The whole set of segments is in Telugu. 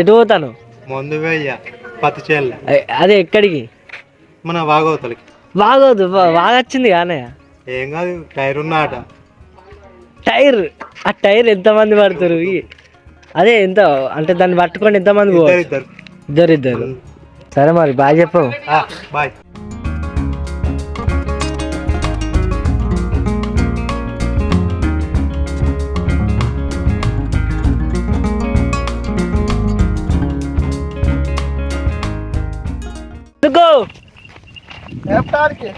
ఎటు పోతాను? ముందు వెయ్య పత్తి చేయాలి. అదే ఎక్కడికి? మన వాగవతలకి. వాగవద్దు, వాగొచ్చింది కానీ ఏం కాదు, టైర్ ఉన్న ఆట. టైర్? ఆ టైర్ ఎంతమంది పడతారు? అదే ఎంత అంటే దాన్ని పట్టుకొని ఎంతమంది పోవచ్చు? ఇద్దరు. సరే మరి బాయ్ చెప్పు. బాయ్. వేపటానికి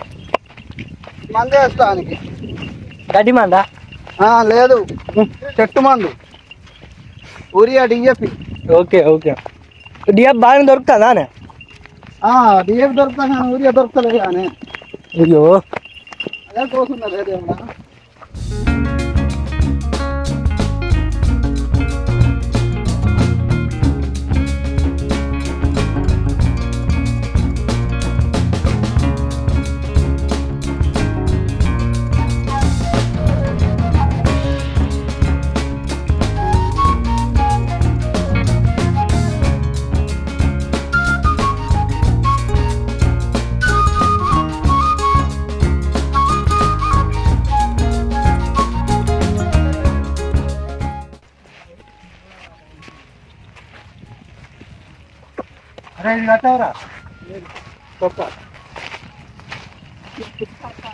మందు వేస్తానికి. గడ్డి మందా? లేదు, చెట్టు మందు, ఊరియా డిఎఫ్. ఓకే. డిఎఫ్ బాగా దొరుకుతుందా? డిఎఫ్ దొరుకుతా కానీ ఊరియా దొరుకుతలేదు కానీ. అయ్యో, అదే కోసుందా లేదేమన్నా.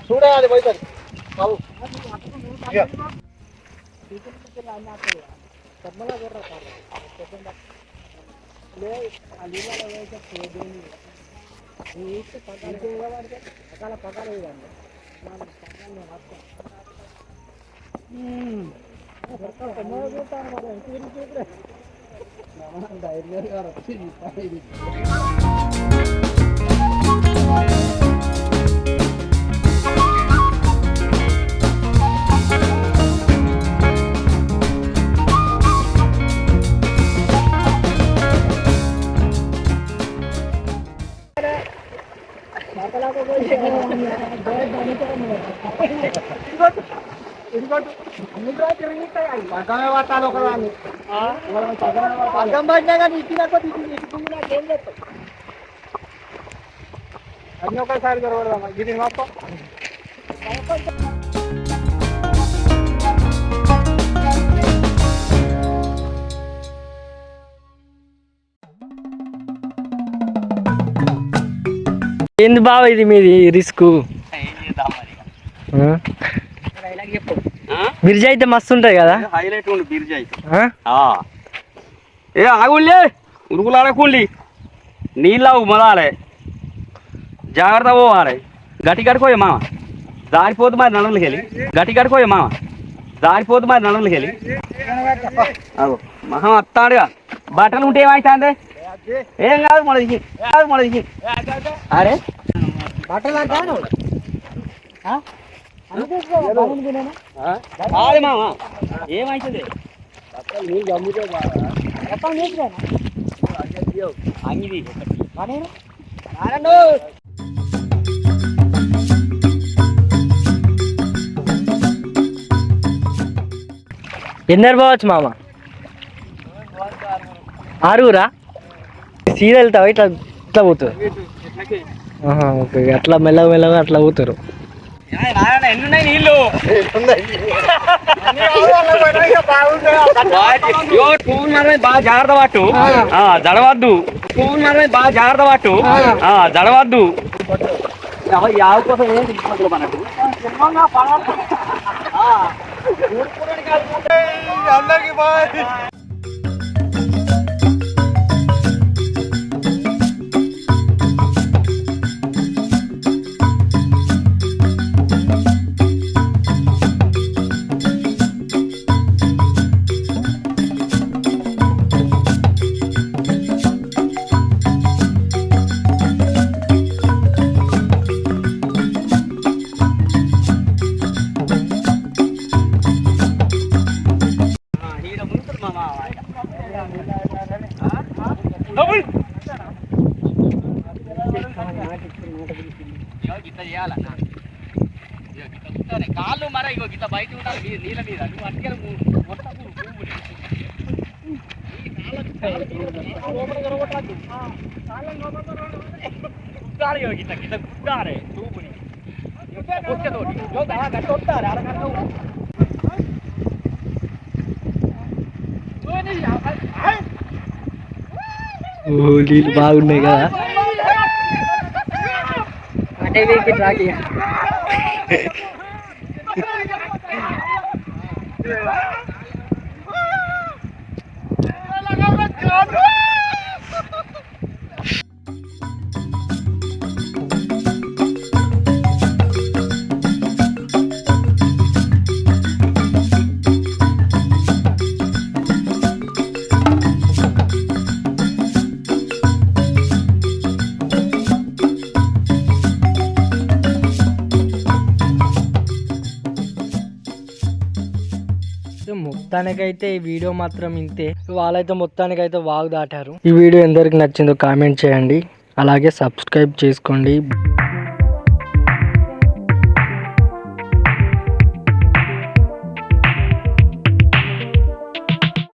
చూడే అది పోతుంది బాబు. పట్టాలి ఒకదాన్ని. పగ్గం పడినా కానీ ఇచ్చినాక నాకేం చెప్తావు? అన్నీ ఒకసారి దొరకదామా ఇది మొత్తం. ఏంది బావ ఇది మీది రిస్క్? బిర్జీ అయితే మస్తు ఉంటుంది కదా, హైలైట్ ఉండు బిర్జీ అయితే. ఏ ఆగుళ్ళే, ఉరుగులాడకుండి నీళ్ళవు మొదలే, జాగ్రత్త పోవాలి. గట్టి కడుకోయే మామ, జారిపోతు మరి నడుములకి వెళ్ళి. గట్టి కడుకోయే మామ, జారిపోతు మరి నడుములకి వెళ్ళి. అగో మహా వస్తాడుగా, బట్టలు ఉంటే ఏమవుతుంది? ఏం కాదు మొదటి అరే బట్టలు అంటాను. కాదు మామ, ఏమవుతుంది? అంగిది ఎన్నరు పోవచ్చు మామ? ఆరుగురా? సీదా వెళ్తావా? ఇట్లా పోతారు? ఓకే, అట్లా మెల్లగా అట్లా పోతారు. ఎన్నున్నాయి నీళ్ళు? పువ్వులు మాత్రమే బాగా జాగ్రత్త పట్టు, జడవద్దు. పువ్వులు మాత్రమే బాగా జాగ్రత్త పట్టు, జడవద్దు. యావ కోసం ఏం తీసుకుంటాం అన్నట్టు. అందరికి బాయ్. కాళ్ళు మర ఇగో గిట్లా బయట ఉండాలి నీళ్ళ మీద. నువ్వు అట్టిగా మొత్తం నీళ్ళు బాగున్నాయి కదా. మొత్తానికైతే ఈ వీడియో మాత్రం ఇంతే. వాళ్ళైతే మొత్తానికైతే వాగు దాటారు. ఈ వీడియో ఎందరికి నచ్చిందో కామెంట్ చేయండి, అలాగే సబ్స్క్రైబ్ చేసుకోండి.